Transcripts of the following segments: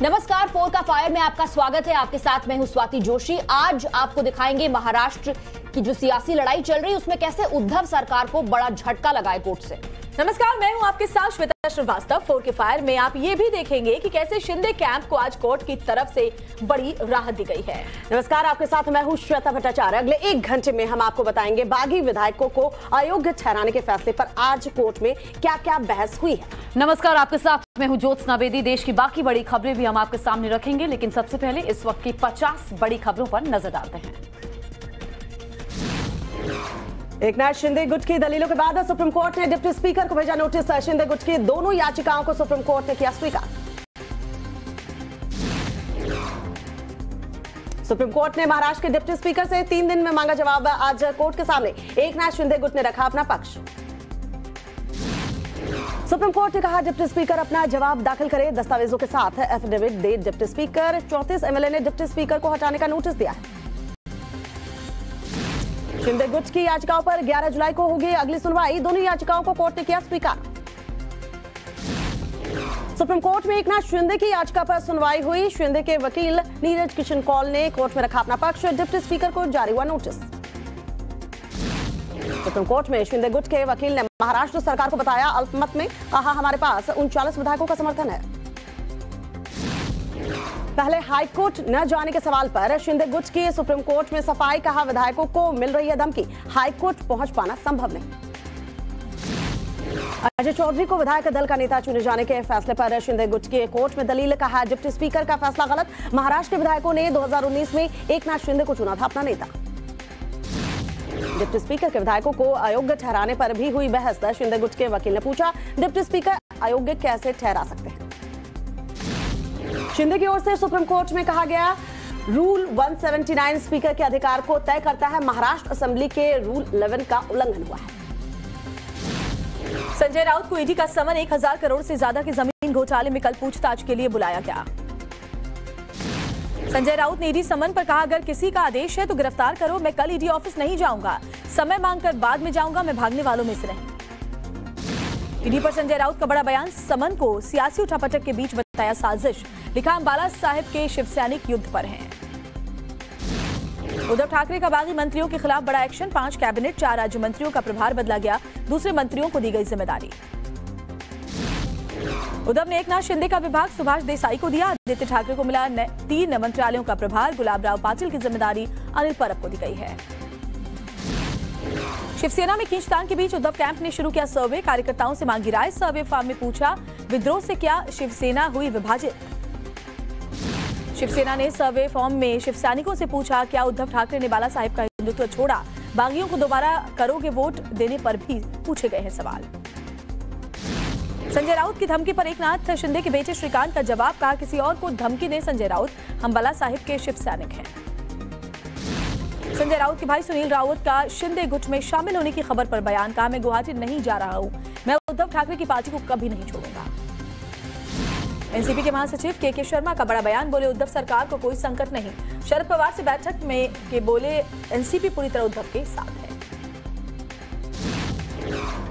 नमस्कार, फोर का फायर में आपका स्वागत है। आपके साथ मैं हूं स्वाति जोशी। आज आपको दिखाएंगे महाराष्ट्र की जो सियासी लड़ाई चल रही है उसमें कैसे उद्धव सरकार को बड़ा झटका लगा है कोर्ट से। नमस्कार, मैं हूं आपके साथ श्वेता श्रीवास्तव। फोर के फायर में आप ये भी देखेंगे कि कैसे शिंदे कैंप को आज कोर्ट की तरफ से बड़ी राहत दी गई है। नमस्कार, आपके साथ मैं हूं श्वेता भट्टाचार्य। अगले 1 घंटे में हम आपको बताएंगे बागी विधायकों को अयोग्य ठहराने के फैसले पर आज कोर्ट में क्या क्या बहस हुई है। नमस्कार, आपके साथ मैं हूं ज्योत्सना बेदी। देश की बाकी बड़ी खबरें भी हम आपके सामने रखेंगे, लेकिन सबसे पहले इस वक्त की 50 बड़ी खबरों पर नजर डालते हैं। एकनाथ शिंदे गुट की दलीलों के बाद सुप्रीम कोर्ट ने डिप्टी स्पीकर को भेजा नोटिस। शिंदे गुट की दोनों याचिकाओं को सुप्रीम कोर्ट ने किया स्वीकार। सुप्रीम कोर्ट ने महाराष्ट्र के डिप्टी स्पीकर से 3 दिन में मांगा जवाब। आज कोर्ट के सामने एकनाथ शिंदे गुट ने रखा अपना पक्ष। सुप्रीम कोर्ट ने कहा डिप्टी स्पीकर अपना जवाब दाखिल करे, दस्तावेजों के साथ एफिडेविट दे डिप्टी स्पीकर। 34 एमएलए ने डिप्टी स्पीकर को हटाने का नोटिस दिया है। शिंदे गुट की याचिकाओं पर 11 जुलाई को होगी अगली सुनवाई। दोनों याचिकाओं को कोर्ट ने किया स्वीकार। सुप्रीम कोर्ट में एकनाथ शिंदे की याचिका पर सुनवाई हुई। शिंदे के वकील नीरज किशन कौल ने कोर्ट में रखा अपना पक्ष। डिप्टी स्पीकर को जारी हुआ नोटिस। सुप्रीम कोर्ट में शिंदे गुट के वकील ने महाराष्ट्र सरकार को बताया अल्पमत में। कहा हमारे पास 39 विधायकों का समर्थन है। पहले हाईकोर्ट न जाने के सवाल पर शिंदे गुट की सुप्रीम कोर्ट में सफाई। कहा विधायकों को मिल रही है धमकी, हाईकोर्ट पहुंच पाना संभव नहीं। अजय चौधरी को विधायक दल का नेता चुने जाने के फैसले पर शिंदे गुट की कोर्ट में दलील। कहा डिप्टी स्पीकर का फैसला गलत। महाराष्ट्र के विधायकों ने 2019 में एकनाथ शिंदे को चुना था अपना नेता। डिप्टी स्पीकर के विधायकों को अयोग्य ठहराने पर भी हुई बहस। शिंदे गुट के वकील ने पूछा डिप्टी स्पीकर अयोग्य कैसे ठहरा सकते हैं। शिंदे की ओर से सुप्रीम कोर्ट में कहा गया रूल 179 स्पीकर के अधिकार को तय करता है। महाराष्ट्र असेंबली के रूल 11 का उल्लंघन हुआ है। संजय राउत को ईडी का समन। 1000 करोड़ से ज्यादा के जमीन घोटाले में कल पूछताछ के लिए बुलाया गया। संजय राउत ने ईडी समन पर कहा अगर किसी का आदेश है तो गिरफ्तार करो। मैं कल ईडी ऑफिस नहीं जाऊंगा, समय मांगकर बाद में जाऊंगा। मैं भागने वालों में से नहीं। ईडी पर संजय राउत का बड़ा बयान। समन को सियासी उठापटक के बीच बताया साजिश। लिखा अंबाला साहिब के शिव सैनिक युद्ध पर हैं। उद्धव ठाकरे का बागी मंत्रियों के खिलाफ बड़ा एक्शन। 5 कैबिनेट 4 राज्य मंत्रियों का प्रभार बदला गया। दूसरे मंत्रियों को दी गई जिम्मेदारी। उद्धव ने एकनाथ शिंदे का विभाग सुभाष देसाई को दिया। आदित्य ठाकरे को मिला 3 मंत्रालयों का प्रभार। गुलाब राव पाटिल की जिम्मेदारी अनिल परब को दी गई है। शिवसेना में खींचतान के बीच उद्धव कैंप ने शुरू किया सर्वे। कार्यकर्ताओं से मांगी राय। सर्वे फॉर्म में पूछा विद्रोह से क्या शिवसेना हुई विभाजित। शिवसेना ने सर्वे फॉर्म में शिव सैनिकों से पूछा क्या उद्धव ठाकरे ने बाला साहिब का हिंदुत्व छोड़ा। बागियों को दोबारा करोगे वोट देने पर भी पूछे गए हैं सवाल। संजय राउत की धमकी पर एकनाथ शिंदे के बेटे श्रीकांत का जवाब। कहा किसी और को धमकी दे संजय राउत, हम बाला साहिब के शिव सैनिक हैं। संजय राउत के भाई सुनील राउत का शिंदे गुट में शामिल होने की खबर पर बयान। कहा मैं गुवाहाटी नहीं जा रहा हूं, मैं उद्धव ठाकरे की पार्टी को कभी नहीं छोड़ूंगा। एनसीपी के महासचिव के शर्मा का बड़ा बयान। बोले उद्धव सरकार को कोई संकट नहीं। शरद पवार से बैठक में के बोले एनसीपी पूरी तरह उद्धव के साथ है।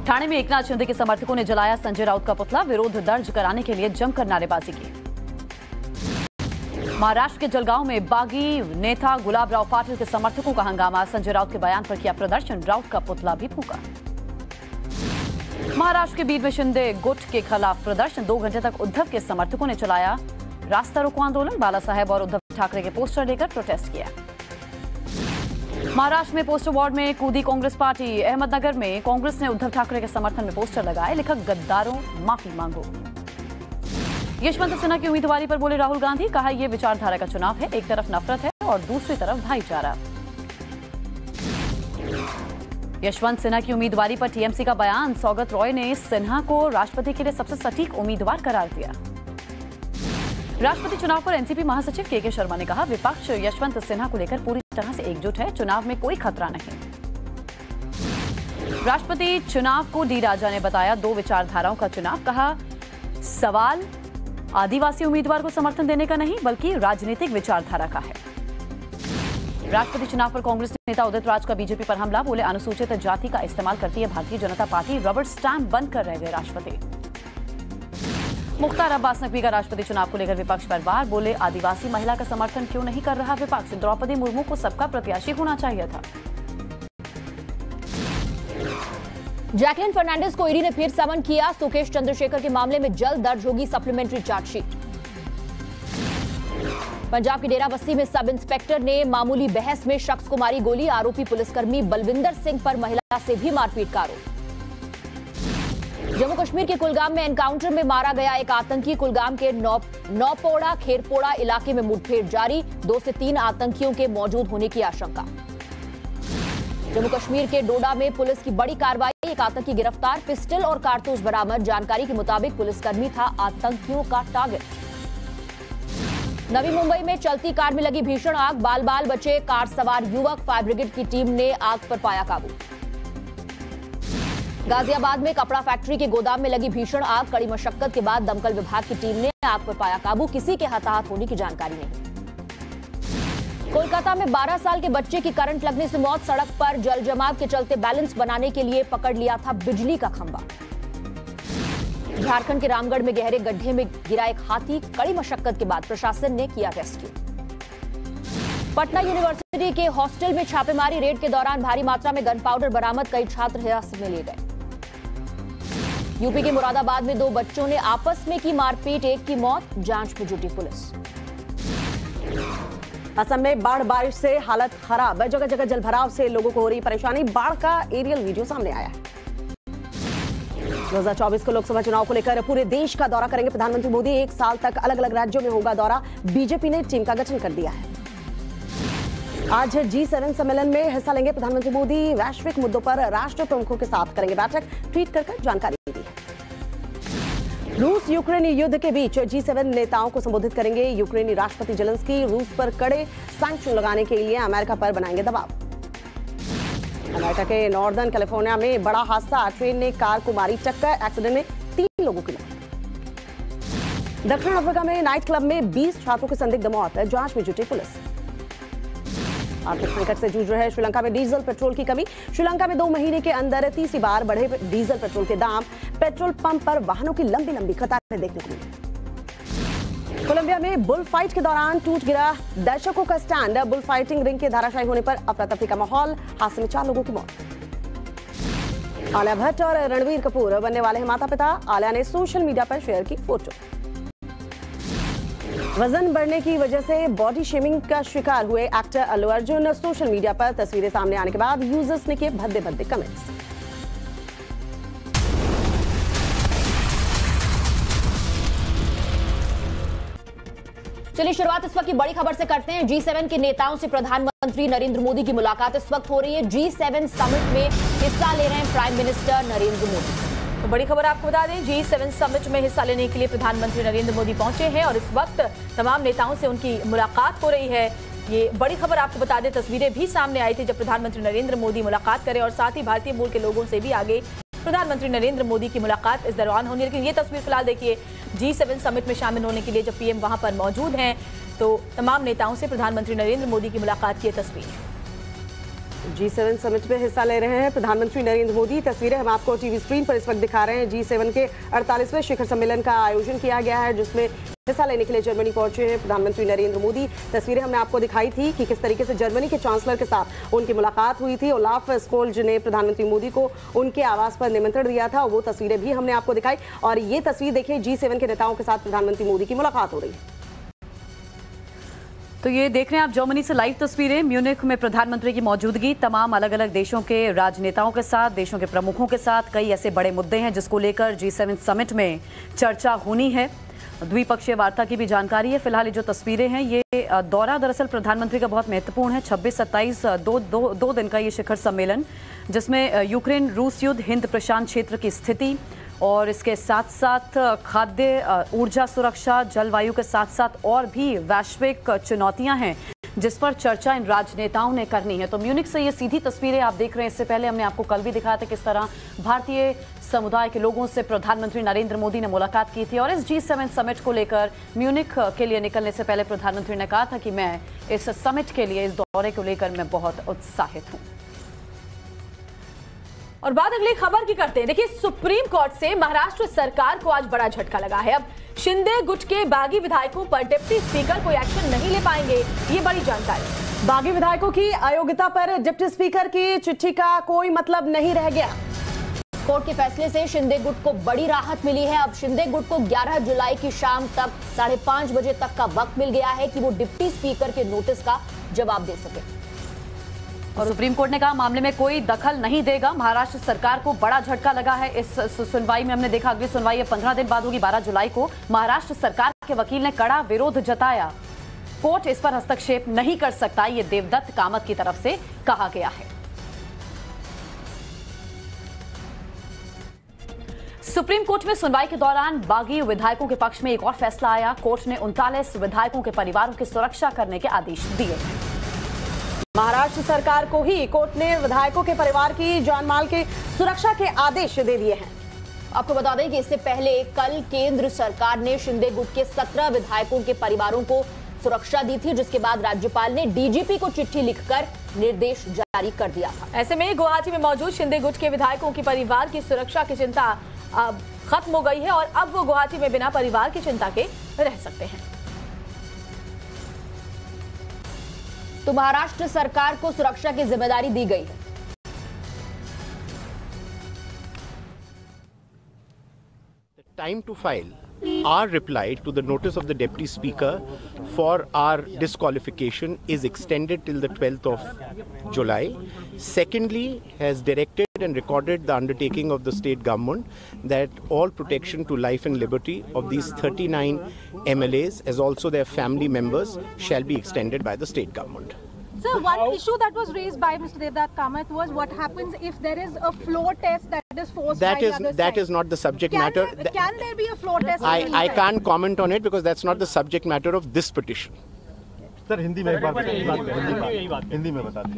ठाणे में एकनाथ शिंदे के समर्थकों ने जलाया संजय राउत का पुतला। विरोध दर्ज कराने के लिए जमकर नारेबाजी की। महाराष्ट्र के जलगांव में बागी नेता गुलाब राव पाटिल के समर्थकों का हंगामा। संजय राउत के बयान पर किया प्रदर्शन। राउत का पुतला भी फूंका। महाराष्ट्र के बीड में शिंदे गुट के खिलाफ प्रदर्शन। 2 घंटे तक उद्धव के समर्थकों ने चलाया रास्ता रोको आंदोलन। बाला साहेब और उद्धव ठाकरे के पोस्टर लेकर प्रोटेस्ट किया। महाराष्ट्र में पोस्टर वार्ड में कूदी कांग्रेस पार्टी। अहमदनगर में कांग्रेस ने उद्धव ठाकरे के समर्थन में पोस्टर लगाए। लिखा गद्दारों माफी मांगो। यशवंत सिन्हा की उम्मीदवारी पर बोले राहुल गांधी। कहा यह विचारधारा का चुनाव है, एक तरफ नफरत है और दूसरी तरफ भाईचारा। यशवंत सिन्हा की उम्मीदवारी पर टीएमसी का बयान। सौगत रॉय ने सिन्हा को राष्ट्रपति के लिए सबसे सटीक उम्मीदवार करार दिया। राष्ट्रपति चुनाव पर एनसीपी महासचिव के शर्मा ने कहा विपक्ष यशवंत सिन्हा को लेकर पूरी तरह से एकजुट है, चुनाव में कोई खतरा नहीं। राष्ट्रपति चुनाव को डी राजा ने बताया 2 विचारधाराओं का चुनाव। कहा सवाल आदिवासी उम्मीदवार को समर्थन देने का नहीं बल्कि राजनीतिक विचारधारा का है। राष्ट्रपति चुनाव पर कांग्रेस नेता उदित राज का बीजेपी पर हमला। बोले अनुसूचित जाति का इस्तेमाल करती है Bharatiya Janata party. Rubber stamp बनकर रह गए राष्ट्रपति। मुख्तार अब्बास नकवी का राष्ट्रपति चुनाव को लेकर विपक्ष पर वार, बोले आदिवासी महिला का समर्थन क्यों नहीं कर रहा विपक्ष, द्रौपदी मुर्मू को सबका प्रत्याशी होना चाहिए था। जैकलिन फर्नांडिस को ईडी ने फिर समन किया, सुकेश चंद्रशेखर के मामले में जल्द दर्ज होगी सप्लीमेंट्री चार्जशीट। पंजाब के डेराबस्सी में सब इंस्पेक्टर ने मामूली बहस में शख्स को मारी गोली, आरोपी पुलिसकर्मी बलविंदर सिंह पर महिला से भी मारपीट का आरोप। जम्मू कश्मीर के कुलगाम में एनकाउंटर में मारा गया एक आतंकी, कुलगाम के नौपोड़ा खेरपोड़ा इलाके में मुठभेड़ जारी, 2 से 3 आतंकियों के मौजूद होने की आशंका। जम्मू कश्मीर के डोडा में पुलिस की बड़ी कार्रवाई, एक आतंकी गिरफ्तार, पिस्टल और कारतूस बरामद, जानकारी के मुताबिक पुलिसकर्मी था आतंकियों का टारगेट। नवी मुंबई में चलती कार में लगी भीषण आग, बाल बाल बचे कार सवार युवक, फायर ब्रिगेड की टीम ने आग पर पाया काबू। गाजियाबाद में कपड़ा फैक्ट्री के गोदाम में लगी भीषण आग, कड़ी मशक्कत के बाद दमकल विभाग की टीम ने आग पर पाया काबू, किसी के हताहत होने की जानकारी नहीं। कोलकाता में 12 साल के बच्चे की करंट लगने से मौत, सड़क पर जल जमाव के चलते बैलेंस बनाने के लिए पकड़ लिया था बिजली का खंभा। झारखंड के रामगढ़ में गहरे गड्ढे में गिरा एक हाथी, कड़ी मशक्कत के बाद प्रशासन ने किया रेस्क्यू। पटना यूनिवर्सिटी के हॉस्टल में छापेमारी, रेड के दौरान भारी मात्रा में गन पाउडर बरामद, कई छात्र हिरासत में लिए गए। यूपी के मुरादाबाद में 2 बच्चों ने आपस में की मारपीट, एक की मौत, जांच में जुटी पुलिस। असम में बाढ़ बारिश से हालत खराब, जगह जगह जलभराव से लोगों को हो रही परेशानी, बाढ़ का एरियल वीडियो सामने आया है। 2024 को लोकसभा चुनाव को लेकर पूरे देश का दौरा करेंगे प्रधानमंत्री मोदी, 1 साल तक अलग अलग राज्यों में होगा दौरा, बीजेपी ने टीम का गठन कर दिया है। आज G7 सम्मेलन में हिस्सा लेंगे प्रधानमंत्री मोदी, वैश्विक मुद्दों पर राष्ट्र प्रमुखों के साथ करेंगे बैठक, ट्वीट कर जानकारी दी है। रूस यूक्रेन युद्ध के बीच G7 नेताओं को संबोधित करेंगे यूक्रेनी राष्ट्रपति जेलेंस्की, रूस पर कड़े सैंक्शन लगाने के लिए अमेरिका पर बनाएंगे दबाव। अमेरिका के नॉर्दर्न कैलिफोर्निया में बड़ा हादसा, ट्रेन ने कार को मारी टक्कर, एक्सीडेंट में 3 लोगों की मौत। दक्षिण अफ्रीका में नाइट क्लब में 20 छात्रों की संदिग्ध मौत, जांच में जुटी पुलिस। आर्थिक संकट से जूझ रहे श्रीलंका में डीजल पेट्रोल की कमी, श्रीलंका में 2 महीने के अंदर तीसरी बार बढ़े डीजल पेट्रोल के दाम, पेट्रोल पंप पर वाहनों की लंबी लंबी कतारें देखने को मिली। कोलंबिया में बुल फाइट के दौरान टूट गिरा दर्शकों का स्टैंड, बुल फाइटिंग रिंग के धाराशायी होने पर अफरा तफरी का माहौल, हादसे में 4 लोगों की मौत। आलिया भट्ट और रणवीर कपूर बनने वाले हैं माता पिता, आलिया ने सोशल मीडिया पर शेयर की फोटो। वजन बढ़ने की वजह से बॉडी शेमिंग का शिकार हुए actor Allu Arjun, social media पर तस्वीरें सामने आने के बाद यूजर्स ने किए भद्दे भद्दे कमेंट्स। चलिए शुरुआत इस वक्त की बड़ी खबर से करते हैं। G7 के नेताओं से प्रधानमंत्री नरेंद्र मोदी की मुलाकात इस वक्त हो रही है। G7 समिट में हिस्सा ले रहे हैं प्राइम मिनिस्टर नरेंद्र मोदी। तो बड़ी खबर आपको बता दें, G7 समिट में हिस्सा लेने के लिए प्रधानमंत्री नरेंद्र मोदी पहुंचे हैं और इस वक्त तमाम नेताओं से उनकी मुलाकात हो रही है। ये बड़ी खबर आपको बता दें, तस्वीरें भी सामने आई थी जब प्रधानमंत्री नरेंद्र मोदी मुलाकात करें और साथ ही भारतीय मूल के लोगों से भी आगे प्रधानमंत्री नरेंद्र मोदी की मुलाकात इस दौरान होनी है। लेकिन ये तस्वीर फिलहाल देखिए, G7 समिट में शामिल होने के लिए जब पीएम वहां पर मौजूद हैं तो तमाम नेताओं से प्रधानमंत्री नरेंद्र मोदी की मुलाकात की तस्वीर। G7 समिट में हिस्सा ले रहे हैं प्रधानमंत्री नरेंद्र मोदी, तस्वीरें हम आपको टीवी स्क्रीन पर इस वक्त दिखा रहे हैं। G7 के 48वें शिखर सम्मेलन का आयोजन किया गया है जिसमें हिस्सा लेने के लिए जर्मनी पहुंचे हैं प्रधानमंत्री नरेंद्र मोदी। तस्वीरें हमने आपको दिखाई थी कि किस तरीके से जर्मनी के चांसलर के साथ उनकी मुलाकात हुई थी। ओलाफ स्कोल्ज ने प्रधानमंत्री मोदी को उनके आवास पर निमंत्रण दिया था, वो तस्वीरें भी हमने आपको दिखाई। और ये तस्वीर देखिए, G7 के नेताओं के साथ प्रधानमंत्री मोदी की मुलाकात हो रही है। तो ये देख रहे हैं आप जर्मनी से लाइव तस्वीरें, म्यूनिख में प्रधानमंत्री की मौजूदगी तमाम अलग अलग देशों के राजनेताओं के साथ, देशों के प्रमुखों के साथ। कई ऐसे बड़े मुद्दे हैं जिसको लेकर G7 समिट में चर्चा होनी है। द्विपक्षीय वार्ता की भी जानकारी है। फिलहाल ये जो तस्वीरें हैं, ये दौरा दरअसल प्रधानमंत्री का बहुत महत्वपूर्ण है। 26-27 दो दिन का ये शिखर सम्मेलन, जिसमें यूक्रेन रूस युद्ध, हिंद प्रशांत क्षेत्र की स्थिति और इसके साथ साथ खाद्य ऊर्जा सुरक्षा, जलवायु के साथ साथ और भी वैश्विक चुनौतियां हैं जिस पर चर्चा इन राजनेताओं ने करनी है। तो म्यूनिख से ये सीधी तस्वीरें आप देख रहे हैं। इससे पहले हमने आपको कल भी दिखाया था किस तरह भारतीय समुदाय के लोगों से प्रधानमंत्री नरेंद्र मोदी ने मुलाकात की थी। और इस G7 समिट को लेकर म्यूनिख के लिए निकलने से पहले प्रधानमंत्री ने कहा था कि मैं इस समिट के लिए, इस दौरे को लेकर मैं बहुत उत्साहित हूँ। और बात अगली खबर की करते हैं। देखिए, सुप्रीम कोर्ट से महाराष्ट्र सरकार को आज बड़ा झटका लगा है। अब शिंदे गुट के बागी विधायकों पर डिप्टी स्पीकर कोई एक्शन नहीं ले पाएंगे, ये बड़ी जानकारी। बागी विधायकों की अयोग्यता पर डिप्टी स्पीकर की चिट्ठी का कोई मतलब नहीं रह गया। कोर्ट के फैसले से शिंदे गुट को बड़ी राहत मिली है। अब शिंदे गुट को 11 जुलाई की शाम तक 5:30 बजे तक का वक्त मिल गया है कि वो डिप्टी स्पीकर के नोटिस का जवाब दे सके। और सुप्रीम कोर्ट ने कहा मामले में कोई दखल नहीं देगा। महाराष्ट्र सरकार को बड़ा झटका लगा है इस सुनवाई में। हमने देखा अगली सुनवाई 15 दिन बाद होगी, 12 जुलाई को। महाराष्ट्र सरकार के वकील ने कड़ा विरोध जताया। कोर्ट इस पर हस्तक्षेप नहीं कर सकता, ये देवदत्त कामत की तरफ से कहा गया है। सुप्रीम कोर्ट में सुनवाई के दौरान बागी विधायकों के पक्ष में एक और फैसला आया। कोर्ट ने 39 विधायकों के परिवारों की सुरक्षा करने के आदेश दिए हैं। महाराष्ट्र सरकार को ही कोर्ट ने विधायकों के परिवार की जानमाल की सुरक्षा के आदेश दे दिए हैं। आपको बता दें कि इससे पहले कल केंद्र सरकार ने शिंदे गुट के 17 विधायकों के परिवारों को सुरक्षा दी थी, जिसके बाद राज्यपाल ने डीजीपी को चिट्ठी लिखकर निर्देश जारी कर दिया था। ऐसे में गुवाहाटी में मौजूद शिंदे गुट के विधायकों की परिवार की सुरक्षा की चिंता अब खत्म हो गई है और अब वो गुवाहाटी में बिना परिवार की चिंता के रह सकते हैं। तो महाराष्ट्र सरकार को सुरक्षा की जिम्मेदारी दी गई है। Time to file our reply to the notice of the Deputy Speaker for our disqualification is extended till the 12th of July. Secondly, has directed and recorded the undertaking of the state government that all protection to life and liberty of these 39 MLAs as also their family members shall be extended by the state government. Sir, one issue that was raised by Mr. Devdutt Kamath was what happens if there is a floor test that is forced by the other side. That is not the subject matter. Can there be a floor test? I can't comment on it because that's not the subject matter of this petition. Sir Hindi में एक बार हिंदी में बता दें।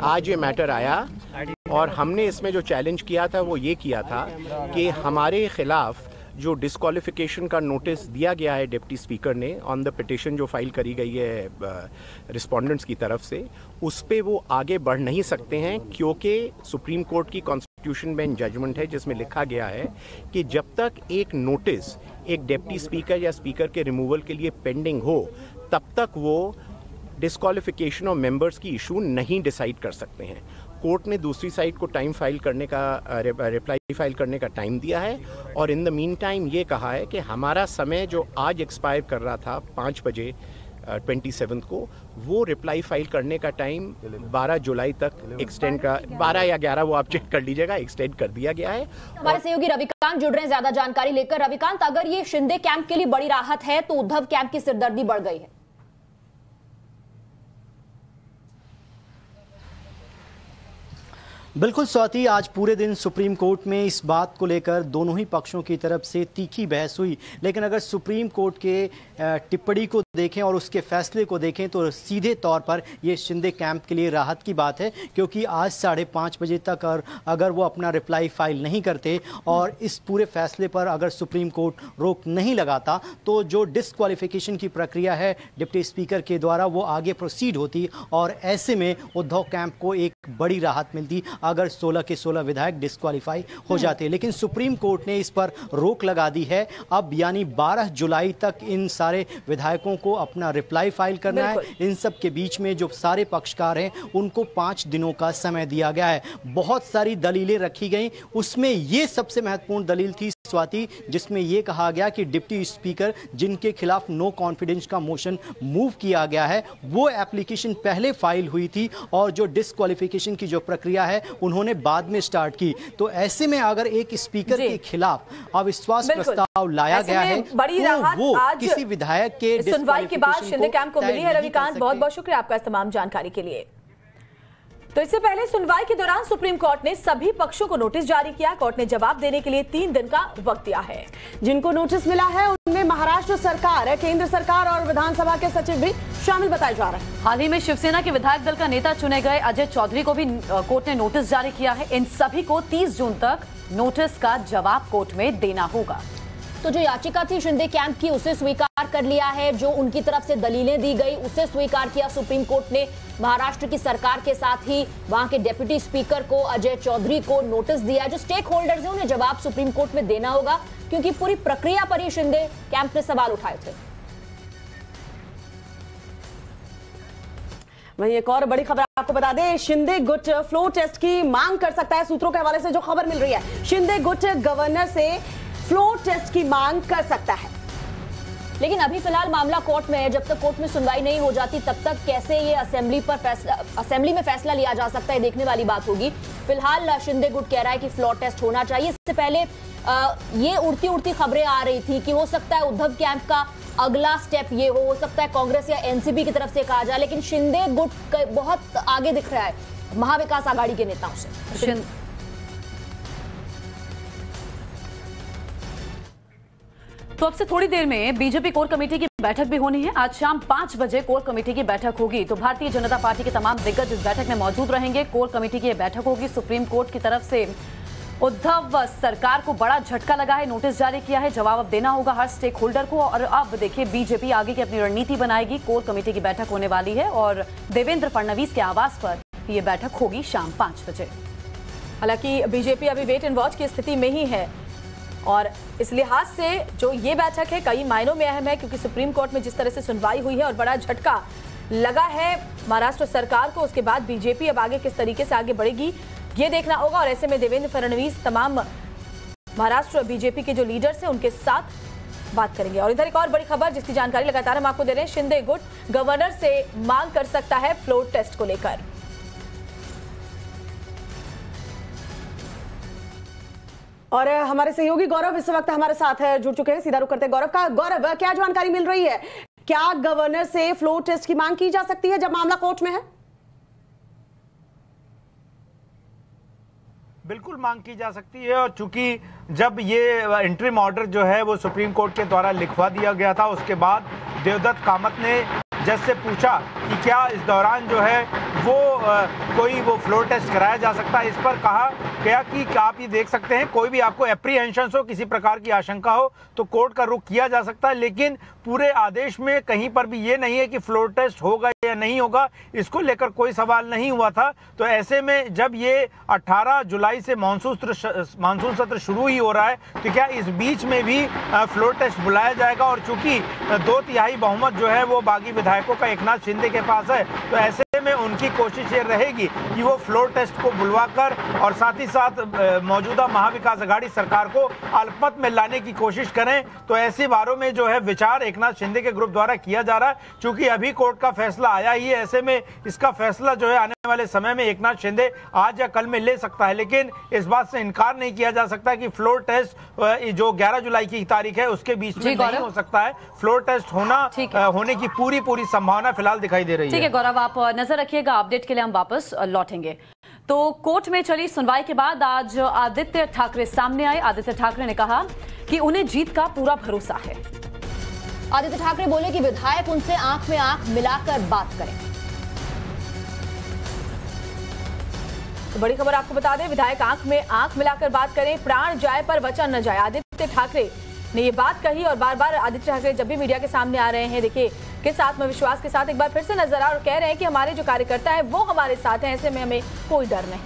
आज ये matter आया और हमने इसमें जो चैलेंज किया था वो ये किया था कि हमारे खिलाफ जो डिस्क्वालिफिकेशन का नोटिस दिया गया है डिप्टी स्पीकर ने ऑन द पिटिशन जो फाइल करी गई है रिस्पोंडेंट्स की तरफ से, उस पे वो आगे बढ़ नहीं सकते हैं क्योंकि सुप्रीम कोर्ट की कॉन्स्टिट्यूशन बेंच जजमेंट है जिसमें लिखा गया है कि जब तक एक नोटिस एक डिप्टी स्पीकर या स्पीकर के रिमूवल के लिए पेंडिंग हो तब तक वो डिस्क्वालिफिकेशन ऑफ मेंबर्स की इशू नहीं डिसाइड कर सकते हैं। कोर्ट ने दूसरी साइड को टाइम फाइल करने का रिप्लाई फाइल करने का टाइम दिया है और इन द मीन टाइम ये कहा है कि हमारा समय जो आज एक्सपायर कर रहा था 5 बजे 27 को, वो रिप्लाई फाइल करने का टाइम 12 जुलाई तक एक्सटेंड का 12 या 11 वो आप चेक कर लीजिएगा, एक्सटेंड कर दिया गया है। हमारे सहयोगी रविकांत जुड़ रहे हैं ज्यादा जानकारी लेकर। रविकांत, अगर ये शिंदे कैंप के लिए बड़ी राहत है तो उद्धव कैंप की सिरदर्दी बढ़ गई है। बिल्कुल स्वाति, आज पूरे दिन सुप्रीम कोर्ट में इस बात को लेकर दोनों ही पक्षों की तरफ से तीखी बहस हुई, लेकिन अगर सुप्रीम कोर्ट के टिप्पणी को देखें और उसके फैसले को देखें तो सीधे तौर पर ये शिंदे कैंप के लिए राहत की बात है, क्योंकि आज 5:30 बजे तक अगर वो अपना रिप्लाई फाइल नहीं करते और इस पूरे फैसले पर अगर सुप्रीम कोर्ट रोक नहीं लगाता तो जो डिस्क्वालिफिकेशन की प्रक्रिया है डिप्टी स्पीकर के द्वारा वो आगे प्रोसीड होती और ऐसे में उद्धव कैंप को एक बड़ी राहत मिलती अगर 16 के 16 विधायक डिस्क्वालीफाई हो जाते। लेकिन सुप्रीम कोर्ट ने इस पर रोक लगा दी है। अब यानी 12 जुलाई तक इन सारे विधायकों को अपना रिप्लाई फाइल करना है। इन सब के बीच में जो सारे पक्षकार हैं उनको 5 दिनों का समय दिया गया है। बहुत सारी दलीलें रखी गई, उसमें ये सबसे महत्वपूर्ण दलील थी स्वाति, जिसमें यह कहा गया कि डिप्टी स्पीकर जिनके खिलाफ नो कॉन्फिडेंस का मोशन मूव किया गया है वो एप्लीकेशन पहले फाइल हुई थी और जो डिस्क्वालिफिकेशन की जो प्रक्रिया है उन्होंने बाद में स्टार्ट की। तो ऐसे में अगर एक स्पीकर के खिलाफ अविश्वास प्रस्ताव लाया गया है बड़ी राहत वो आज किसी विधायक के सुनवाई के बाद शिंदे कैंप को मिली है। रविकांत, बहुत बहुत शुक्रिया आपका इस तमाम जानकारी के लिए। तो इससे पहले सुनवाई के दौरान सुप्रीम कोर्ट ने सभी पक्षों को नोटिस जारी किया। कोर्ट ने जवाब देने के लिए 3 दिन का वक्त दिया है। जिनको नोटिस मिला है उनमें महाराष्ट्र सरकार, केंद्र सरकार और विधानसभा के सचिव भी शामिल बताए जा रहे हैं। हाल ही में शिवसेना के विधायक दल का नेता चुने गए अजय चौधरी को भी कोर्ट ने नोटिस जारी किया है। इन सभी को 30 जून तक नोटिस का जवाब कोर्ट में देना होगा। तो जो याचिका थी शिंदे कैंप की उसे स्वीकार कर लिया है, जो उनकी तरफ से दलीलें दी गई उसे स्वीकार किया सुप्रीम कोर्ट ने। महाराष्ट्र की सरकार के साथ ही वहां के डिप्टी स्पीकर को अजय चौधरी को नोटिस दिया। जो स्टेक होल्डर्स हैं उन्हें जवाब सुप्रीम कोर्ट में देना होगा, क्योंकि पूरी प्रक्रिया पर ही शिंदे कैंप ने सवाल उठाए थे। वहीं एक और बड़ी खबर आपको बता दें, शिंदे गुट फ्लोर टेस्ट की मांग कर सकता है। सूत्रों के हवाले से जो खबर मिल रही है, शिंदे गुट गवर्नर से फ्लोर टेस्ट की मांग कर सकता है। लेकिन अभी फिलहाल मामला कोर्ट में है, जब तक कोर्ट में सुनवाई नहीं हो जाती तब तक कैसे ये असेंबली में फैसला लिया जा सकता है, देखने वाली बात होगी। फिलहाल शिंदे गुट कह रहा है कि फ्लोर टेस्ट होना चाहिए। इससे पहले ये उड़ती उड़ती खबरें आ रही थी कि हो सकता है उद्धव कैंप का अगला स्टेप ये हो सकता है कांग्रेस या एनसीपी की तरफ से कहा जाए, लेकिन शिंदे गुट बहुत आगे दिख रहा है महाविकास आघाड़ी के नेताओं से। तो अब से थोड़ी देर में बीजेपी कोर कमेटी की बैठक भी होनी है। आज शाम 5 बजे कोर कमेटी की बैठक होगी, तो भारतीय जनता पार्टी के तमाम दिग्गज इस बैठक में मौजूद रहेंगे। कोर कमेटी की बैठक होगी। सुप्रीम कोर्ट की तरफ से उद्धव सरकार को बड़ा झटका लगा है, नोटिस जारी किया है, जवाब अब देना होगा हर स्टेक होल्डर को। और अब देखिए बीजेपी आगे की अपनी रणनीति बनाएगी। कोर कमेटी की बैठक होने वाली है और देवेंद्र फडणवीस के आवास पर यह बैठक होगी शाम 5 बजे। हालांकि बीजेपी अभी वेट एंड वॉच की स्थिति में ही है और इस लिहाज से जो ये बैठक है कई मायनों में अहम है, क्योंकि सुप्रीम कोर्ट में जिस तरह से सुनवाई हुई है और बड़ा झटका लगा है महाराष्ट्र सरकार को, उसके बाद बीजेपी अब आगे किस तरीके से आगे बढ़ेगी ये देखना होगा। और ऐसे में देवेंद्र फडणवीस तमाम महाराष्ट्र बीजेपी के जो लीडर्स हैं उनके साथ बात करेंगे। और इधर एक और बड़ी खबर जिसकी जानकारी लगातार हम आपको दे रहे हैं, शिंदे गुट गवर्नर से मांग कर सकता है फ्लोर टेस्ट को लेकर। और हमारे सहयोगी गौरव इस वक्त हमारे साथ जुड़ चुके हैं, सीधा रुख करते हैं गौरव का। गौरव, क्या जानकारी मिल रही है, क्या गवर्नर से फ्लोर टेस्ट की मांग की जा सकती है जब मामला कोर्ट में है? बिल्कुल मांग की जा सकती है, और चूंकि जब ये इंटरिम ऑर्डर जो है वो सुप्रीम कोर्ट के द्वारा लिखवा दिया गया था, उसके बाद देवदत्त कामत ने जज से पूछा कि क्या इस दौरान जो है वो कोई फ्लोर टेस्ट कराया जा सकता है। इस पर कहा गया कि आप ये देख सकते हैं, कोई भी आपको एप्रीहेंशन हो, किसी प्रकार की आशंका हो तो कोर्ट का रुख किया जा सकता है, लेकिन पूरे आदेश में कहीं पर भी ये नहीं है कि फ्लोर टेस्ट होगा या नहीं होगा, इसको लेकर कोई सवाल नहीं हुआ था। तो ऐसे में जब ये 18 जुलाई से मानसून सत्र शुरू ही हो रहा है, तो क्या इस बीच में भी फ्लोर टेस्ट बुलाया जाएगा? और चूंकि 2/3 बहुमत जो है वो बागी विधायकों का एकनाथ शिंदे के पास है, तो ऐसे में उनकी कोशिश ये रहेगी कि वो फ्लोर टेस्ट को बुलवाकर और साथ ही साथ मौजूदा महाविकास आघाड़ी सरकार को अल्पमत में लाने की कोशिश करें। तो ऐसे बारों में जो है विचार एकनाथ शिंदे के ग्रुप द्वारा किया जा रहा है। चूंकि अभी कोर्ट का फैसला आया ही है, ऐसे में इसका फैसला जो है आने वाले समय में एकनाथ शिंदे आज या कल में ले सकता है, लेकिन इस बात से इनकार नहीं किया जा सकता कि फ्लोर टेस्ट जो 11 जुलाई की तारीख है उसके बीच में नहीं हो सकता है। फ्लोर टेस्ट होने की पूरी संभावना फिलहाल दिखाई दे रही है। ठीक है गौरव, आप नजर रखिएगा, अपडेट के लिए हम वापस लौटेंगे। तो कोर्ट में चली सुनवाई के बाद आज आदित्य ठाकरे सामने आए। आदित्य ठाकरे ने कहा कि उन्हें जीत का पूरा भरोसा है। आदित्य ठाकरे बोले कि विधायक उनसे आंख में आंख मिलाकर बात करें। तो बड़ी खबर आपको बता दें, विधायक आंख में आंख मिलाकर बात करें, प्राण जाए पर वचन न जाए। आदित्य ठाकरे ने ये बात कही और बार बार आदित्य ठाकरे जब भी मीडिया के सामने आ रहे हैं, देखिए किस आत्मविश्वास के साथ एक बार फिर से नजर आ और कह रहे हैं कि हमारे जो कार्यकर्ता है वो हमारे साथ हैं, ऐसे में हमें कोई डर नहीं।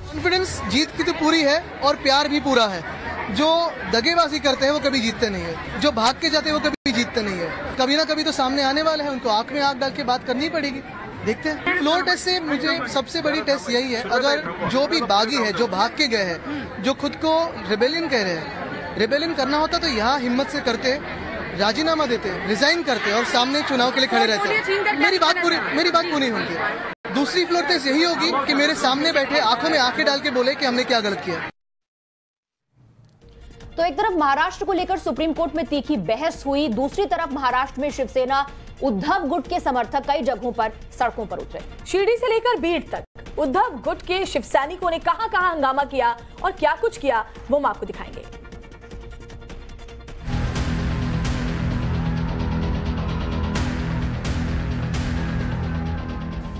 कॉन्फिडेंस जीत की तो पूरी है और प्यार भी पूरा है। जो दगेबाजी करते हैं वो कभी जीतते नहीं है, जो भाग के जाते हैं वो कभी जीतते नहीं है। कभी ना कभी तो सामने आने वाले हैं, उनको आंख में आंख डाल के बात करनी पड़ेगी। देखते हैं। फ्लोर टेस्ट से मुझे सबसे बड़ी टेस्ट यही है, अगर जो भी बागी है, जो भाग के गए हैं, जो खुद को रिबेलियन कह रहे हैं, रिबेलियन करना होता तो यहाँ हिम्मत से करते, राजीनामा देते, रिजाइन करते और सामने चुनाव के लिए खड़े रहते। मेरी बात पूरी होगी। दूसरी फ्लोर टेस्ट यही होगी कि मेरे सामने बैठे आंखों में आंखें डाल के बोले कि हमने क्या गलत किया। तो एक तरफ महाराष्ट्र को लेकर सुप्रीम कोर्ट में तीखी बहस हुई, दूसरी तरफ महाराष्ट्र में शिवसेना उद्धव गुट के समर्थक कई जगहों पर सड़कों पर उतरे। शिरडी से लेकर बीड तक उद्धव गुट के शिव सैनिकों ने कहां हंगामा किया और क्या कुछ किया वो हम आपको दिखाएंगे।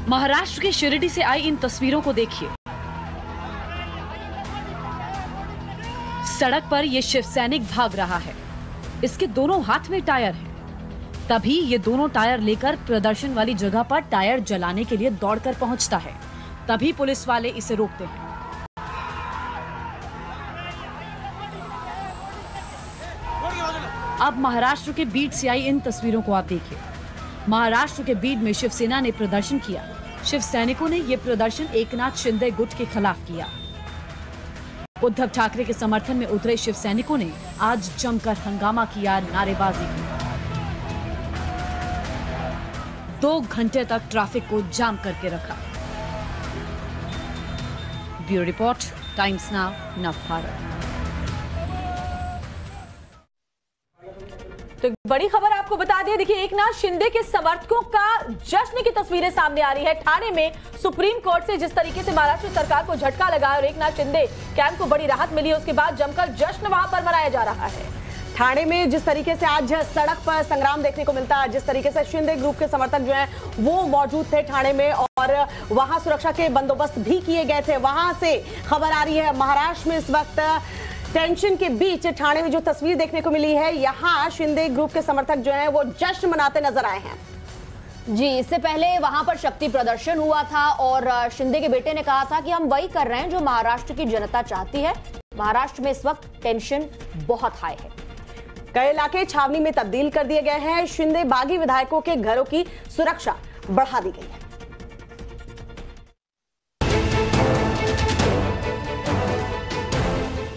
महाराष्ट्र के शिरडी से आई इन तस्वीरों को देखिए। सड़क पर ये शिव सैनिक भाग रहा है। इसके दोनों हाथ में टायर है। तभी ये दोनों टायर लेकर प्रदर्शन वाली जगह पर टायर जलाने के लिए दौड़कर पहुंचता है। तभी पुलिस वाले इसे रोकते हैं। अब महाराष्ट्र के बीड से आई इन तस्वीरों को आप देखिए। महाराष्ट्र के बीड में शिवसेना ने प्रदर्शन किया। शिव सैनिकों ने यह प्रदर्शन एकनाथ शिंदे गुट के खिलाफ किया। उद्धव ठाकरे के समर्थन में उतरे शिव सैनिकों ने आज जमकर हंगामा किया, नारेबाजी की। 2 घंटे तक ट्रैफिक को जाम करके रखा। Bureau report, times now, Navbharat. तो बड़ी खबर आपको बता दें, देखिए एकनाथ शिंदे के समर्थकों का जश्न की तस्वीरें सामने आ रही है। ठाणे में सुप्रीम कोर्ट से जिस तरीके से महाराष्ट्र सरकार को झटका लगा और एकनाथ शिंदे कैंप को बड़ी राहत मिली, उसके बाद जमकर जश्न वहां पर मनाया जा रहा है। ठाणे में जिस तरीके से आज सड़क पर संग्राम देखने को मिलता है, जिस तरीके से शिंदे ग्रुप के समर्थक जो हैं वो मौजूद थे ठाणे में और वहां सुरक्षा के बंदोबस्त भी किए गए थे। वहां से खबर आ रही है महाराष्ट्र में इस वक्त टेंशन के बीच ठाणे में जो तस्वीर देखने को मिली है, यहाँ शिंदे ग्रुप के समर्थक जो हैं वो जश्न मनाते नजर आए हैं। जी, इससे पहले वहां पर शक्ति प्रदर्शन हुआ था और शिंदे के बेटे ने कहा था कि हम वही कर रहे हैं जो महाराष्ट्र की जनता चाहती है। महाराष्ट्र में इस वक्त टेंशन बहुत हाई है। कई इलाके छावनी में तब्दील कर दिए गए हैं। शिंदे बागी विधायकों के घरों की सुरक्षा बढ़ा दी गई है।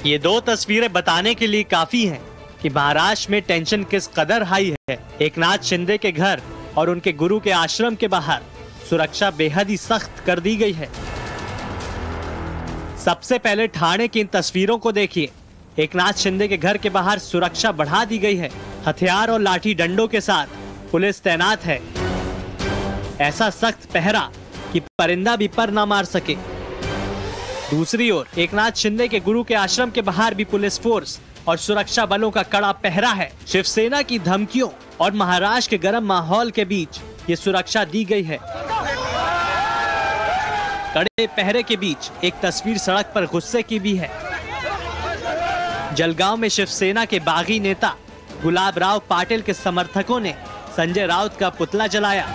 ये 2 तस्वीरें बताने के लिए काफी हैं कि महाराष्ट्र में टेंशन किस कदर हाई है। एकनाथ शिंदे के घर और उनके गुरु के आश्रम के बाहर सुरक्षा बेहद ही सख्त कर दी गई है। सबसे पहले ठाणे की इन तस्वीरों को देखिए। एकनाथ शिंदे के घर के बाहर सुरक्षा बढ़ा दी गई है। हथियार और लाठी डंडों के साथ पुलिस तैनात है। ऐसा सख्त पहरा कि परिंदा भी पर ना मार सके। दूसरी ओर एकनाथ शिंदे के गुरु के आश्रम के बाहर भी पुलिस फोर्स और सुरक्षा बलों का कड़ा पहरा है। शिवसेना की धमकियों और महाराष्ट्र के गर्म माहौल के बीच ये सुरक्षा दी गई है। कड़े पहरे के बीच एक तस्वीर सड़क पर गुस्से की भी है। जलगांव में शिवसेना के बागी नेता गुलाबराव पाटिल के समर्थकों ने संजय राउत का पुतला जलाया।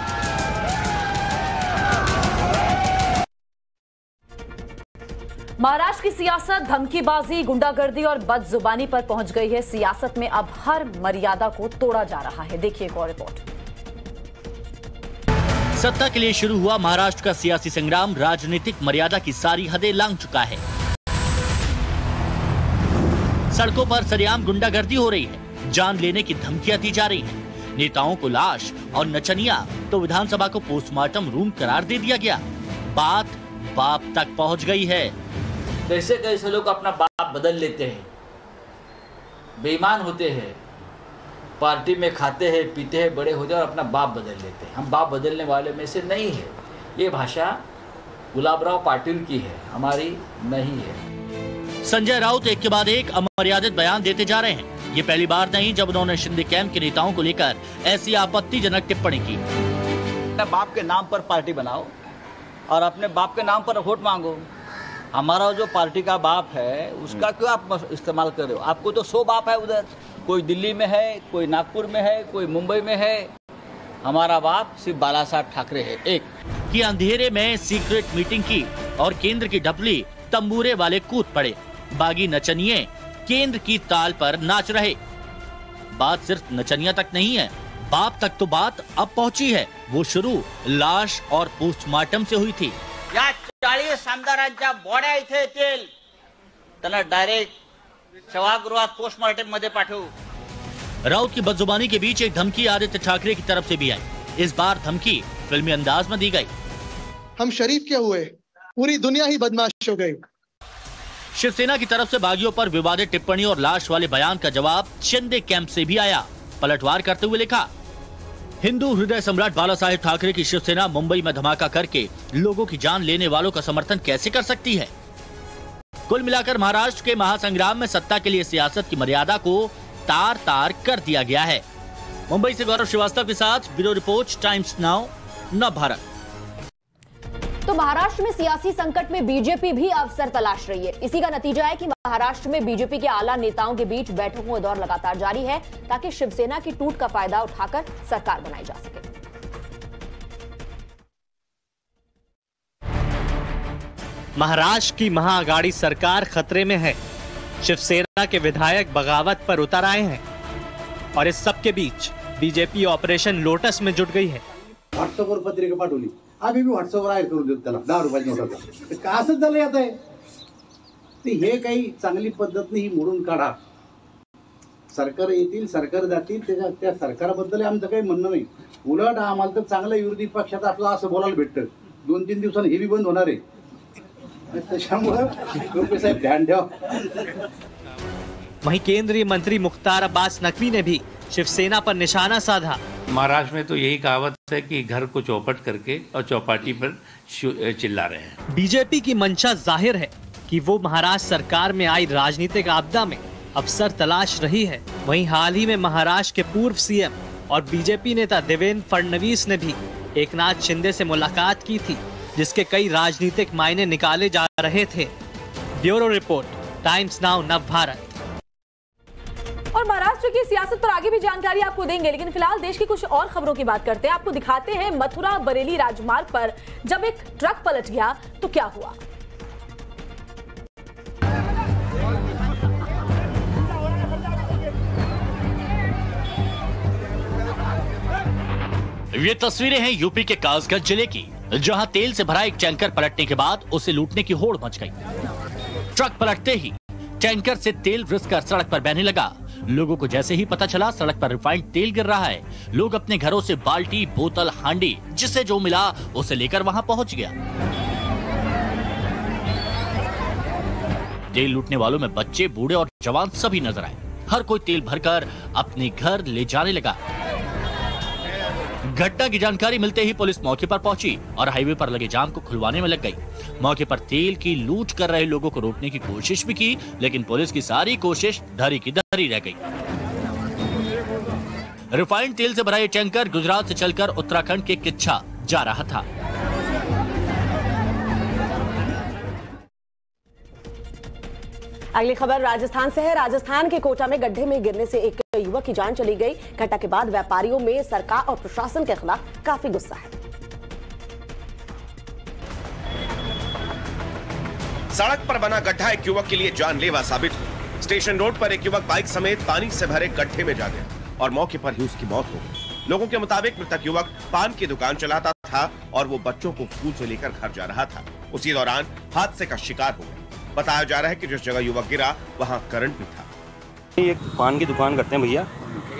महाराष्ट्र की सियासत धमकीबाजी, गुंडागर्दी और बदजुबानी पर पहुंच गई है। सियासत में अब हर मर्यादा को तोड़ा जा रहा है। देखिए एक और रिपोर्ट। सत्ता के लिए शुरू हुआ महाराष्ट्र का सियासी संग्राम राजनीतिक मर्यादा की सारी हदें लांघ चुका है। सड़कों पर सरेआम गुंडागर्दी हो रही है। जान लेने की धमकियां दी जा रही हैं। नेताओं को लाश और नचनिया तो विधानसभा को पोस्टमार्टम रूम करार दे दिया गया। बात बाप तक पहुंच गई है। कैसे कैसे लोग अपना बाप बदल लेते हैं, बेईमान होते हैं, पार्टी में खाते हैं पीते हैं बड़े होते हैं और अपना बाप बदल लेते हैं। हम बाप बदलने वाले में से नहीं है। ये भाषा गुलाबराव पाटिल की है, हमारी नहीं है। संजय राउत एक के बाद एक अमर्यादित बयान देते जा रहे हैं। ये पहली बार नहीं जब उन्होंने शिंदे कैंप के नेताओं को लेकर ऐसी आपत्तिजनक टिप्पणी की। अपने बाप के नाम पर पार्टी बनाओ और अपने बाप के नाम पर वोट मांगो। हमारा जो पार्टी का बाप है उसका क्यों आप इस्तेमाल कर रहे हो? आपको तो 100 बाप है उधर, कोई दिल्ली में है, कोई नागपुर में है, कोई मुंबई में है। हमारा बाप सिर्फ बाला साहब ठाकरे है। एक कि अंधेरे में सीक्रेट मीटिंग की और केंद्र की डबली तंबूरे वाले कूद पड़े। बागी नचनिए केंद्र की ताल पर नाच रहे। बात सिर्फ नचनिया तक नहीं है, बाप तक तो बात अब पहुंची है। वो शुरू लाश और पोस्टमार्टम से हुई थी। या 40 आमदारांच्या बॉड्या इथे येतील, त्यांना डायरेक्ट सभागृहात पोस्टमार्टम मध्ये पाठवू। राउत की बदजुबानी के बीच एक धमकी आदित्य ठाकरे की तरफ से भी आई। इस बार धमकी फिल्मी अंदाज में दी गई। हम शरीफ क्या हुए, पूरी दुनिया ही बदमाश हो गई। शिवसेना की तरफ से बागियों पर विवादित टिप्पणी और लाश वाले बयान का जवाब शिंदे कैंप से भी आया। पलटवार करते हुए लिखा, हिंदू हृदय सम्राट बाला साहेब ठाकरे की शिवसेना मुंबई में धमाका करके लोगों की जान लेने वालों का समर्थन कैसे कर सकती है। कुल मिलाकर महाराष्ट्र के महासंग्राम में सत्ता के लिए सियासत की मर्यादा को तार तार कर दिया गया है। मुंबई से गौरव श्रीवास्तव के साथ bureau report, times now, Navbharat. तो महाराष्ट्र में सियासी संकट में बीजेपी भी अवसर तलाश रही है। इसी का नतीजा है कि महाराष्ट्र में बीजेपी के आला नेताओं के बीच बैठकों का दौर लगातार जारी है ताकि शिवसेना की टूट का फायदा उठाकर सरकार बनाई जा सके। महाराष्ट्र की महाअघाड़ी सरकार खतरे में है। शिवसेना के विधायक बगावत पर उतर आए हैं और इस सब के बीच बीजेपी ऑपरेशन लोटस में जुट गई है। व्हॉट्सअपवर पत्रिका पाठवली, आम्ही भी व्हॉट्सअपवर आहे करून देतो त्याला 10 रुपयाची नोट का असंच झालं येत आहे ते हे काही चांगली पद्धत नाही, मोडून काढा। सरकार येतील, सरकार जातील, त्या सरकारबद्दल आमचं काही म्हणणं नाही। उलट आम्हाला तर चांगलं विरोधी पक्षात आपलं असं बोलायला भेटतं। 2-3 दिवसांनी हे बी बंद होणार आहे, त्याच्यामुळे रुपये साहेब ध्यान ठेवा। वहीं केंद्रीय मंत्री मुख्तार अब्बास नकवी ने भी शिवसेना पर निशाना साधा। महाराष्ट्र में तो यही कहावत है कि घर को चौपट करके और चौपाटी पर चिल्ला रहे हैं। बीजेपी की मंशा जाहिर है कि वो महाराष्ट्र सरकार में आई राजनीतिक आपदा में अवसर तलाश रही है। वहीं हाल ही में महाराष्ट्र के पूर्व सीएम और बीजेपी नेता देवेंद्र फडणवीस ने भी एकनाथ शिंदे से मुलाकात की थी, जिसके कई राजनीतिक मायने निकाले जा रहे थे। Bureau report, times now Navbharat. और महाराष्ट्र की सियासत पर आगे भी जानकारी आपको देंगे, लेकिन फिलहाल देश की कुछ और खबरों की बात करते हैं। आपको दिखाते हैं मथुरा बरेली राजमार्ग पर जब एक ट्रक पलट गया तो क्या हुआ। ये तस्वीरें हैं यूपी के कासगंज जिले की, जहां तेल से भरा एक टैंकर पलटने के बाद उसे लूटने की होड़ मच गई। ट्रक पलटते ही टैंकर से तेल रिसकर सड़क पर बहने लगा। लोगों को जैसे ही पता चला सड़क पर रिफाइंड तेल गिर रहा है, लोग अपने घरों से बाल्टी, बोतल, हांडी, जिसे जो मिला उसे लेकर वहां पहुंच गया। तेल लूटने वालों में बच्चे, बूढ़े और जवान सभी नजर आए। हर कोई तेल भरकर अपने घर ले जाने लगा। घटना की जानकारी मिलते ही पुलिस मौके पर पहुंची और हाईवे पर लगे जाम को खुलवाने में लग गई। मौके पर तेल की लूट कर रहे लोगों को रोकने की कोशिश भी की, लेकिन पुलिस की सारी कोशिश धरी की धरी रह गई। रिफाइंड तेल से भरा ये टैंकर गुजरात से चलकर उत्तराखंड के किच्छा जा रहा था। अगली खबर राजस्थान से है। राजस्थान के कोटा में गड्ढे में गिरने से एक युवक की जान चली गई। घटना के बाद व्यापारियों में सरकार और प्रशासन के खिलाफ काफी गुस्सा है। सड़क पर बना गड्ढा एक युवक के लिए जानलेवा साबित हुआ। स्टेशन रोड पर एक युवक बाइक समेत पानी से भरे गड्ढे में जा गया और मौके पर ही उसकी मौत हो गई। लोगों के मुताबिक मृतक युवक पान की दुकान चलाता था और वो बच्चों को स्कूल से लेकर घर जा रहा था। उसी दौरान हादसे का शिकार हो गया। बताया जा रहा है कि जिस जगह युवक गिरा वहां करंट भी था। एक पान की दुकान करते हैं भैया,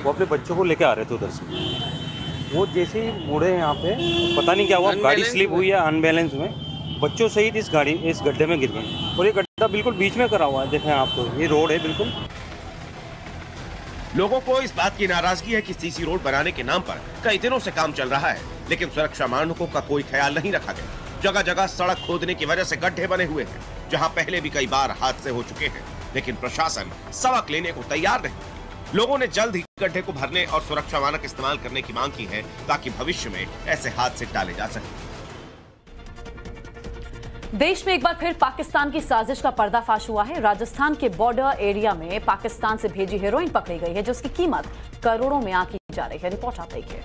वो अपने बच्चों को लेके आ रहे थे उधर से। वो जैसे ही मुड़े यहाँ पे पता नहीं क्या हुआ, गाड़ी स्लिप हुई या अनबैलेंस में बच्चों सहित इस गड्ढे में गिर गए। और ये गड्ढा बिल्कुल बीच में करा हुआ है, देखें आप तो ये रोड है बिल्कुल। लोगों को इस बात की नाराजगी है कि सीसी रोड बनाने के नाम पर कई दिनों से काम चल रहा है, लेकिन सुरक्षा मानकों का कोई ख्याल नहीं रखा गया। जगह जगह सड़क खोदने की वजह से गड्ढे बने हुए हैं, जहां पहले भी कई बार हादसे हो चुके हैं, लेकिन प्रशासन सबक लेने को तैयार नहीं। लोगों ने जल्द ही गड्ढे को भरने और सुरक्षा मानक इस्तेमाल करने की मांग की है, ताकि भविष्य में ऐसे हादसे टाले जा सके। देश में एक बार फिर पाकिस्तान की साजिश का पर्दाफाश हुआ है। राजस्थान के बॉर्डर एरिया में पाकिस्तान से भेजी हेरोइन पकड़ी गई है, जिसकी कीमत करोड़ों में आंकी जा रही है। रिपोर्ट आप देखिए।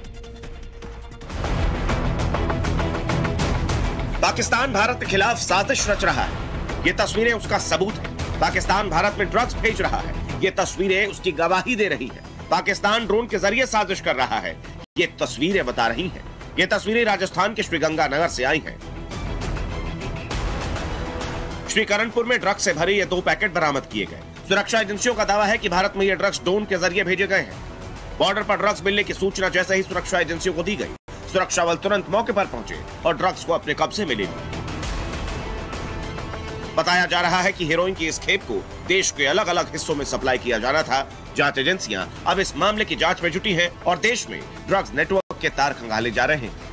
पाकिस्तान भारत के खिलाफ साजिश रच रहा है, ये तस्वीरें उसका सबूत है। पाकिस्तान भारत में ड्रग्स भेज रहा है, ये तस्वीरें उसकी गवाही दे रही है। पाकिस्तान ड्रोन के जरिए साजिश कर रहा है, ये तस्वीरें बता रही हैं। ये तस्वीरें राजस्थान के श्रीगंगानगर से आई हैं। श्रीकरणपुर में ड्रग्स से भरे ये 2 पैकेट बरामद किए गए। सुरक्षा एजेंसियों का दावा है कि भारत में ये ड्रग्स ड्रोन के जरिए भेजे गए हैं। बॉर्डर पर ड्रग्स मिलने की सूचना जैसे ही सुरक्षा एजेंसियों को दी गई, सुरक्षा बल तुरंत मौके पर पहुंचे और ड्रग्स को अपने कब्जे में ले लिया। बताया जा रहा है कि हेरोइन की इस खेप को देश के अलग अलग हिस्सों में सप्लाई किया जाना था। जांच एजेंसियां अब इस मामले की जांच में जुटी हैं और देश में ड्रग्स नेटवर्क के तार खंगाले जा रहे हैं।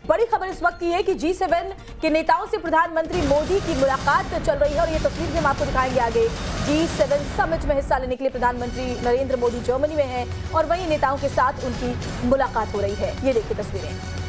बड़ी खबर इस वक्त ये है कि G7 के नेताओं से प्रधानमंत्री मोदी की मुलाकात चल रही है और ये तस्वीर भी हम आपको दिखाएंगे आगे। G7 समिट में हिस्सा लेने के लिए प्रधानमंत्री नरेंद्र मोदी जर्मनी में हैं और वहीं नेताओं के साथ उनकी मुलाकात हो रही है। ये देखिए तस्वीरें।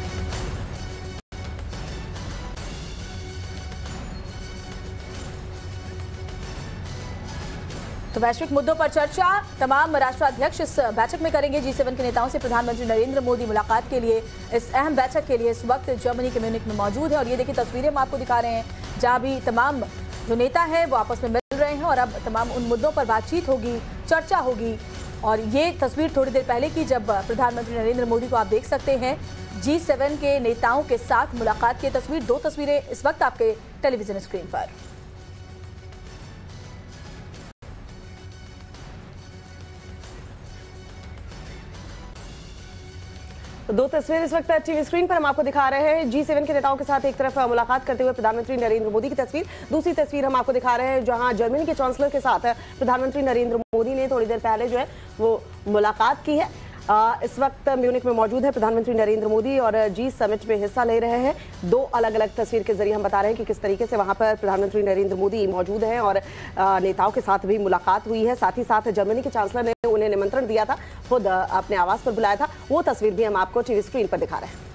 तो वैश्विक मुद्दों पर चर्चा तमाम राष्ट्राध्यक्ष इस बैठक में करेंगे। G7 के नेताओं से प्रधानमंत्री नरेंद्र मोदी मुलाकात के लिए इस अहम बैठक के लिए इस वक्त जर्मनी के म्यूनिख में मौजूद है। और ये देखिए तस्वीरें हम आपको दिखा रहे हैं जहां भी तमाम जो नेता हैं वो आपस में मिल रहे हैं और अब तमाम उन मुद्दों पर बातचीत होगी, चर्चा होगी। और ये तस्वीर थोड़ी देर पहले की जब प्रधानमंत्री नरेंद्र मोदी को आप देख सकते हैं G7 के नेताओं के साथ मुलाकात की तस्वीर। 2 तस्वीरें इस वक्त आपके टेलीविजन स्क्रीन पर। तो 2 तस्वीरें इस वक्त टीवी स्क्रीन पर हम आपको दिखा रहे हैं। G7 के नेताओं के साथ एक तरफ मुलाकात करते हुए प्रधानमंत्री नरेंद्र मोदी की तस्वीर, दूसरी तस्वीर हम आपको दिखा रहे हैं जहां जर्मनी के चांसलर के साथ प्रधानमंत्री नरेंद्र मोदी ने थोड़ी देर पहले जो है वो मुलाकात की है। इस वक्त म्यूनिख में मौजूद है प्रधानमंत्री नरेंद्र मोदी और G समिट में हिस्सा ले रहे हैं। 2 अलग-अलग तस्वीर के जरिए हम बता रहे हैं कि किस तरीके से वहां पर प्रधानमंत्री नरेंद्र मोदी मौजूद हैं और नेताओं के साथ भी मुलाकात हुई है। साथ ही साथ जर्मनी के चांसलर ने उन्हें निमंत्रण दिया था, खुद अपने आवास पर बुलाया था। वो तस्वीर भी हम आपको टीवी स्क्रीन पर दिखा रहे हैं।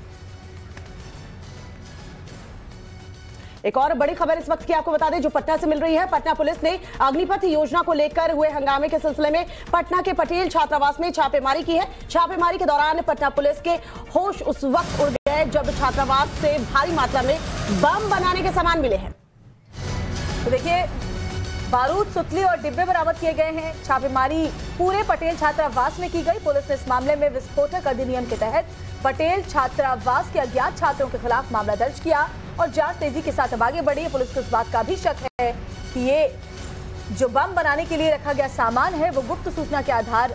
एक और बड़ी खबर इस वक्त की आपको बता दें जो पटना से मिल रही है। पटना पुलिस ने अग्निपथ योजना को लेकर हुए हंगामे के सिलसिले में पटना के पटेल छात्रावास में छापेमारी की है। छापेमारी के दौरान पटना पुलिस के होश उस वक्त उड़ गए जब छात्रावास से भारी मात्रा में बम बनाने के सामान मिले हैं। तो देखिए बारूद, सुतली और डिब्बे बरामद किए गए हैं। छापेमारी पूरे पटेल छात्रावास में की गई। पुलिस ने इस मामले में विस्फोटक अधिनियम के तहत पटेल छात्रावास के अज्ञात छात्रों के खिलाफ मामला दर्ज किया और जांच तेजी के साथ अब आगे बढ़ी है। पुलिस को इस बात का भी शक है कि ये जो बम बनाने के लिए रखा गया सामान है वो गुप्त सूचना के आधार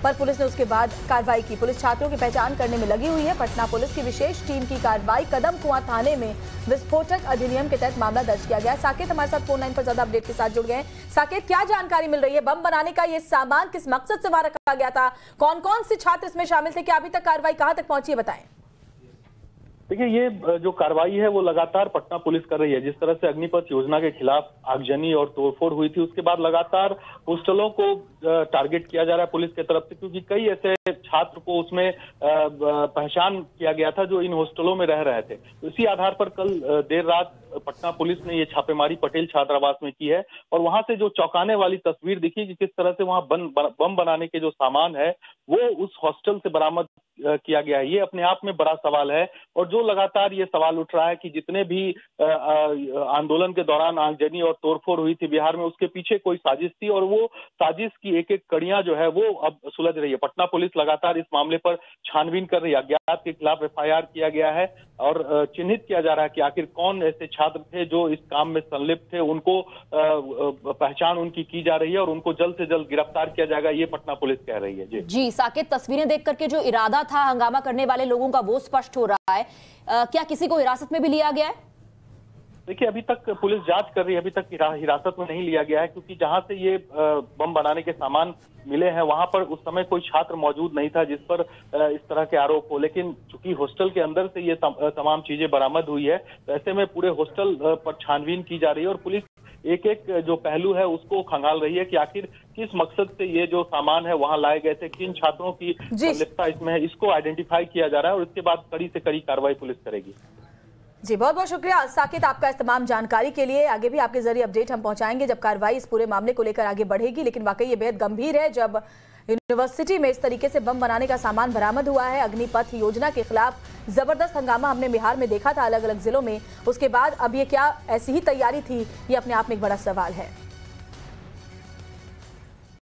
पर पुलिस ने उसके बाद कार्रवाई की। पुलिस छात्रों की पहचान करने में लगी हुई है। पटना पुलिस की विशेष टीम की कार्रवाई कदम कुआं थाने में विस्फोटक अधिनियम के तहत मामला दर्ज किया गया। साकेत हमारे साथ फोन लाइन पर ज्यादा अपडेट के साथ जुड़ गए। साकेत, क्या जानकारी मिल रही है? बम बनाने का ये सामान किस मकसद से वहां रखा गया था? कौन कौन से छात्र इसमें शामिल थे? क्या अभी तक कार्रवाई कहां तक पहुंची है, बताएं। देखिए ये जो कार्रवाई है वो लगातार पटना पुलिस कर रही है। जिस तरह से अग्निपथ योजना के खिलाफ आगजनी और तोड़फोड़ हुई थी उसके बाद लगातार होस्टलों को टारगेट किया जा रहा है पुलिस की तरफ से, क्योंकि कई ऐसे छात्र को उसमें पहचान किया गया था जो इन होस्टलों में रह रहे थे। तो इसी आधार पर कल देर रात पटना पुलिस ने ये छापेमारी पटेल छात्रावास में की है और वहां से जो चौंकाने वाली तस्वीर दिखी कि किस तरह से वहां बम बनाने के जो सामान है वो उस हॉस्टल से बरामद किया गया है। ये अपने आप में बड़ा सवाल है और जो लगातार ये सवाल उठ रहा है कि जितने भी आंदोलन के दौरान आगजनी और तोड़फोड़ हुई थी बिहार में, उसके पीछे कोई साजिश थी और वो साजिश की एक एक कड़ियां जो है वो अब सुलझ रही है। पटना पुलिस लगातार इस मामले पर छानबीन कर रही है। अज्ञात के खिलाफ FIR किया गया है और चिन्हित किया जा रहा है कि आखिर कौन ऐसे छात्र थे जो इस काम में संलिप्त थे। उनको पहचान उनकी की जा रही है और उनको जल्द से जल्द गिरफ्तार किया जाएगा, ये पटना पुलिस कह रही है। जी साकेत, तस्वीरें देख करके जो इरादा था हंगामा करने वाले लोगों का वो स्पष्ट हो रहा है। क्या किसी को हिरासत में भी लिया गया है? देखिए अभी तक पुलिस जांच कर रही है, अभी तक हिरासत में नहीं लिया गया है क्योंकि जहां से ये बम बनाने के सामान मिले हैं वहां पर उस समय कोई छात्र मौजूद नहीं था जिस पर इस तरह के आरोप हो। लेकिन चूंकि हॉस्टल के अंदर से ये तमाम चीजें बरामद हुई है तो ऐसे में पूरे हॉस्टल पर छानबीन की जा रही है और पुलिस एक एक जो पहलू है उसको खंगाल रही है कि आखिर किस मकसद से ये जो सामान है वहां लाए गए थे, किन छात्रों की संलिप्तता इसमें है, इसको आइडेंटिफाई किया जा रहा है और इसके बाद कड़ी से कड़ी कार्रवाई पुलिस करेगी। जी बहुत बहुत शुक्रिया साकेत आपका इस तमाम जानकारी के लिए। आगे भी आपके जरिए अपडेट हम पहुंचाएंगे जब कार्रवाई इस पूरे मामले को लेकर आगे बढ़ेगी। लेकिन वाकई ये बेहद गंभीर है जब यूनिवर्सिटी में इस तरीके से बम बनाने का सामान बरामद हुआ है। अग्निपथ योजना के खिलाफ जबरदस्त हंगामा हमने बिहार में देखा था अलग अलग जिलों में, उसके बाद अब ये क्या ऐसी ही तैयारी थी, ये अपने आप में एक बड़ा सवाल है।